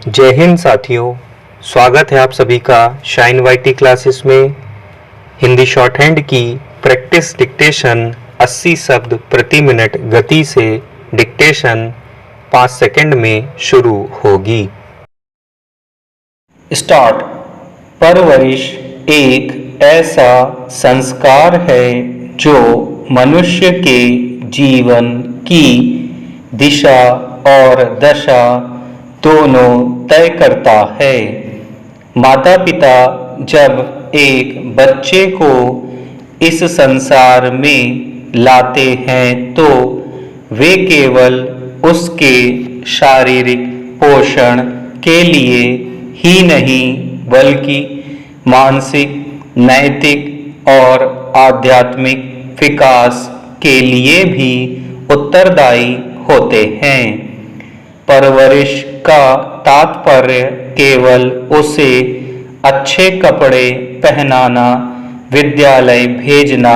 जय हिंद साथियों, स्वागत है आप सभी का शाइन वाईटी क्लासेस में। हिंदी शॉर्ट हैंड की प्रैक्टिस डिक्टेशन 80 शब्द प्रति मिनट गति से डिक्टेशन 5 सेकंड में शुरू होगी। स्टार्ट। परवरिश एक ऐसा संस्कार है जो मनुष्य के जीवन की दिशा और दशा दोनों तय करता है। माता पिता जब एक बच्चे को इस संसार में लाते हैं तो वे केवल उसके शारीरिक पोषण के लिए ही नहीं बल्कि मानसिक, नैतिक और आध्यात्मिक विकास के लिए भी उत्तरदायी होते हैं। परवरिश का तात्पर्य केवल उसे अच्छे कपड़े पहनाना, विद्यालय भेजना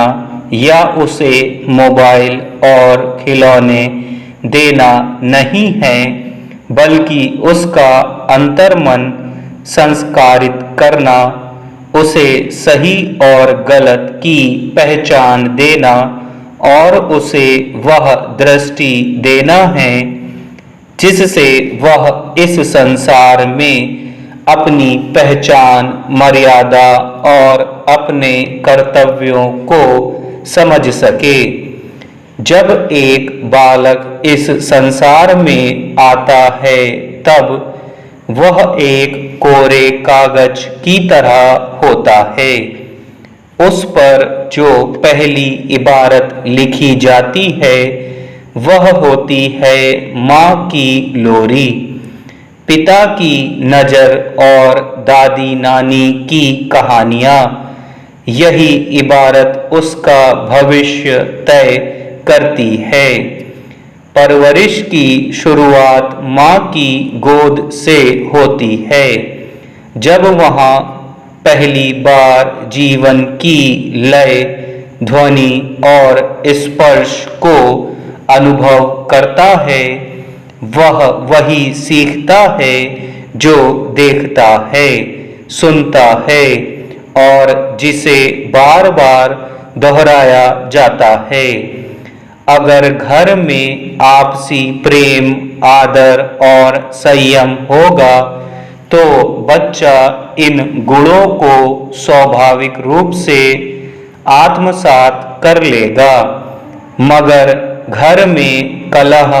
या उसे मोबाइल और खिलौने देना नहीं है, बल्कि उसका अंतर्मन संस्कारित करना, उसे सही और गलत की पहचान देना और उसे वह दृष्टि देना है जिससे वह इस संसार में अपनी पहचान, मर्यादा और अपने कर्तव्यों को समझ सके। जब एक बालक इस संसार में आता है तब वह एक कोरे कागज की तरह होता है। उस पर जो पहली इबारत लिखी जाती है वह होती है माँ की लोरी। पिता की नज़र और दादी नानी की कहानियाँ, यही इबारत उसका भविष्य तय करती है। परवरिश की शुरुआत माँ की गोद से होती है, जब वहाँ पहली बार जीवन की लय, ध्वनि और स्पर्श को अनुभव करता है। वह वही सीखता है जो देखता है, सुनता है और जिसे बार बार दोहराया जाता है। अगर घर में आपसी प्रेम, आदर और संयम होगा तो बच्चा इन गुणों को स्वाभाविक रूप से आत्मसात कर लेगा। मगर घर में कलह,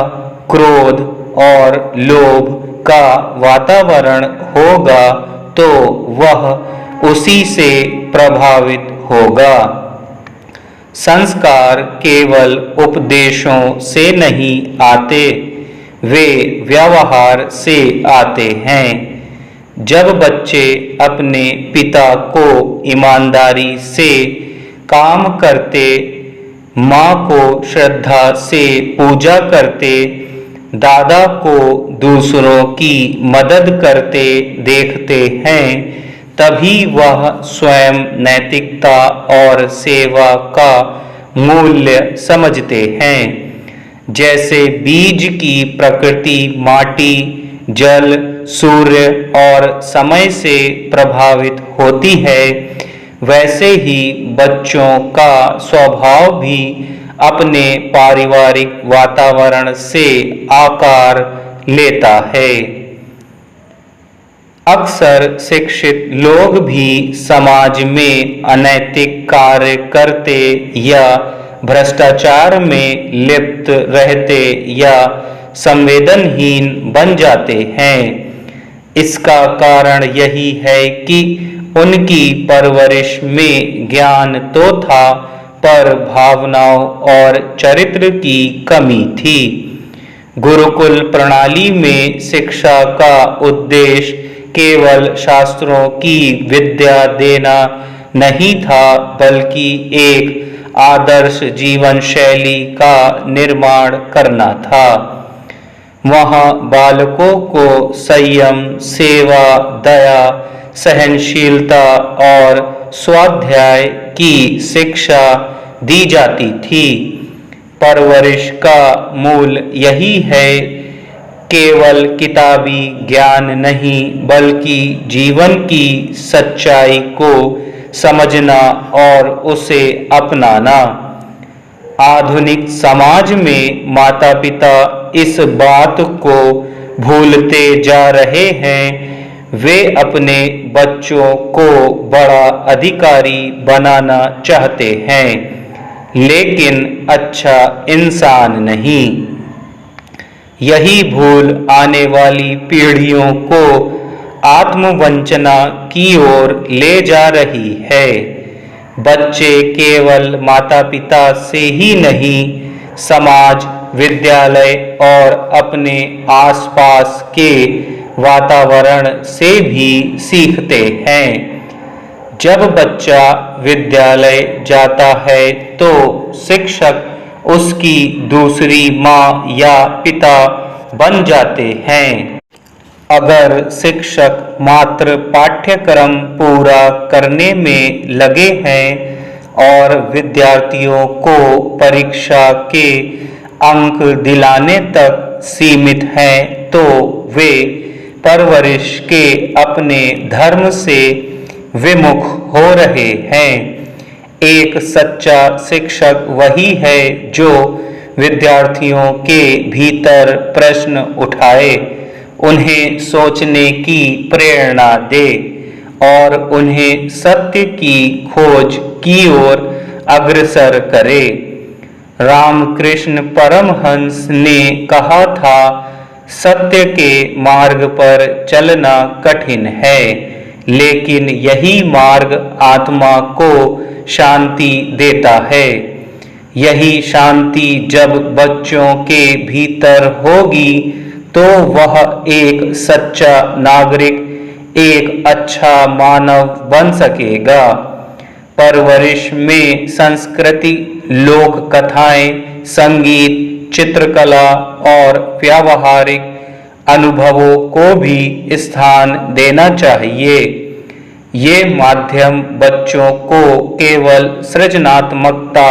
क्रोध और लोभ का वातावरण होगा तो वह उसी से प्रभावित होगा। संस्कार केवल उपदेशों से नहीं आते, वे व्यवहार से आते हैं। जब बच्चे अपने पिता को ईमानदारी से काम करते, माँ को श्रद्धा से पूजा करते, दादा को दूसरों की मदद करते देखते हैं, तभी वह स्वयं नैतिकता और सेवा का मूल्य समझते हैं। जैसे बीज की प्रकृति माटी, जल, सूर्य और समय से प्रभावित होती है, वैसे ही बच्चों का स्वभाव भी अपने पारिवारिक वातावरण से आकार लेता है। अक्सर शिक्षित लोग भी समाज में अनैतिक कार्य करते या भ्रष्टाचार में लिप्त रहते या संवेदनहीन बन जाते हैं। इसका कारण यही है कि उनकी परवरिश में ज्ञान तो था, पर भावनाओं और चरित्र की कमी थी। गुरुकुल प्रणाली में शिक्षा का उद्देश्य केवल शास्त्रों की विद्या देना नहीं था, बल्कि एक आदर्श जीवन शैली का निर्माण करना था। वहाँ बालकों को संयम, सेवा, दया, सहनशीलता और स्वाध्याय की शिक्षा दी जाती थी। परवरिश का मूल यही है केवल किताबी ज्ञान नहीं बल्कि जीवन की सच्चाई को समझना और उसे अपनाना। आधुनिक समाज में माता पिता इस बात को भूलते जा रहे हैं। वे अपने बच्चों को बड़ा अधिकारी बनाना चाहते हैं, लेकिन अच्छा इंसान नहीं। यही भूल आने वाली पीढ़ियों को आत्मवंचना की ओर ले जा रही है। बच्चे केवल माता पिता से ही नहीं, समाज, विद्यालय और अपने आसपास के वातावरण से भी सीखते हैं। जब बच्चा विद्यालय जाता है तो शिक्षक उसकी दूसरी माँ या पिता बन जाते हैं। अगर शिक्षक मात्र पाठ्यक्रम पूरा करने में लगे हैं और विद्यार्थियों को परीक्षा के अंक दिलाने तक सीमित हैं, तो वे परवरिश के अपने धर्म से विमुख हो रहे हैं। एक सच्चा शिक्षक वही है जो विद्यार्थियों के भीतर प्रश्न उठाए, उन्हें सोचने की प्रेरणा दे और उन्हें सत्य की खोज की ओर अग्रसर करे। रामकृष्ण परमहंस ने कहा था, सत्य के मार्ग पर चलना कठिन है, लेकिन यही मार्ग आत्मा को शांति देता है। यही शांति जब बच्चों के भीतर होगी तो वह एक सच्चा नागरिक, एक अच्छा मानव बन सकेगा। परवरिश में संस्कृति, लोक कथाएं, संगीत, चित्रकला और व्यावहारिक अनुभवों को भी स्थान देना चाहिए। ये माध्यम बच्चों को केवल सृजनात्मकता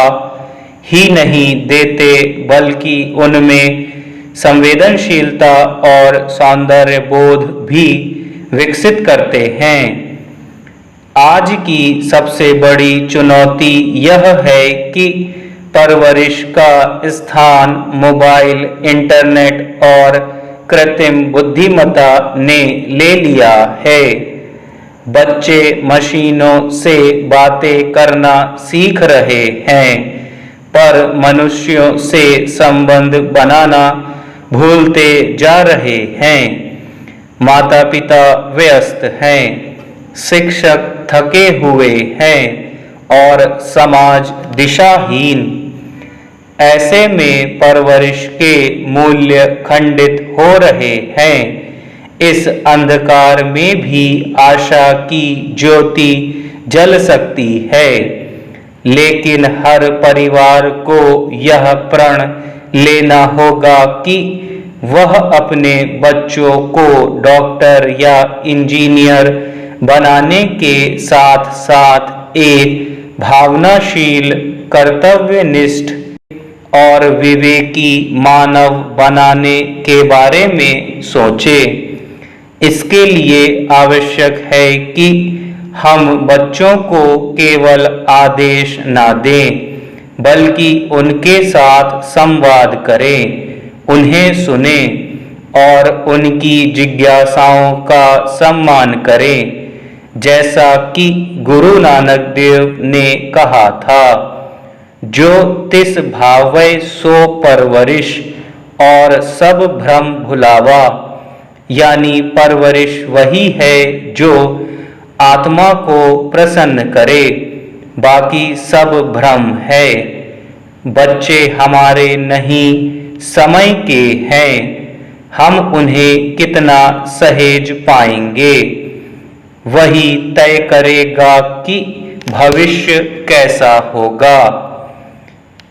ही नहीं देते, बल्कि उनमें संवेदनशीलता और सौंदर्य बोध भी विकसित करते हैं। आज की सबसे बड़ी चुनौती यह है कि परवरिश का स्थान मोबाइल, इंटरनेट और कृत्रिम बुद्धिमत्ता ने ले लिया है। बच्चे मशीनों से बातें करना सीख रहे हैं, पर मनुष्यों से संबंध बनाना भूलते जा रहे हैं। माता पिता व्यस्त हैं, शिक्षक थके हुए हैं और समाज दिशाहीन। ऐसे में परवरिश के मूल्य खंडित हो रहे हैं। इस अंधकार में भी आशा की ज्योति जल सकती है, लेकिन हर परिवार को यह प्रण लेना होगा कि वह अपने बच्चों को डॉक्टर या इंजीनियर बनाने के साथ साथ एक भावनाशील, कर्तव्यनिष्ठ और विवेकी मानव बनाने के बारे में सोचे। इसके लिए आवश्यक है कि हम बच्चों को केवल आदेश ना दें, बल्कि उनके साथ संवाद करें, उन्हें सुनें और उनकी जिज्ञासाओं का सम्मान करें। जैसा कि गुरु नानक देव ने कहा था, जो तिस भावै सो परवरिश और सब भ्रम भुलावा। यानी परवरिश वही है जो आत्मा को प्रसन्न करे, बाकी सब भ्रम है। बच्चे हमारे नहीं, समय के हैं। हम उन्हें कितना सहेज पाएंगे, वही तय करेगा कि भविष्य कैसा होगा।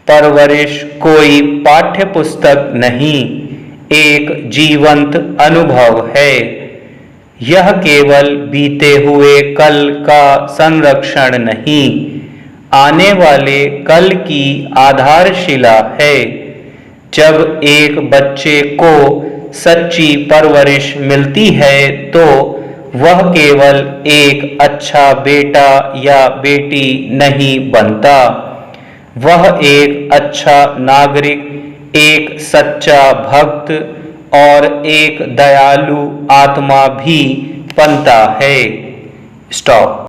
परवरिश कोई पाठ्य पुस्तक नहीं, एक जीवंत अनुभव है। यह केवल बीते हुए कल का संरक्षण नहीं, आने वाले कल की आधारशिला है। जब एक बच्चे को सच्ची परवरिश मिलती है तो वह केवल एक अच्छा बेटा या बेटी नहीं बनता, वह एक अच्छा नागरिक, एक सच्चा भक्त और एक दयालु आत्मा भी बनता है। स्टॉप।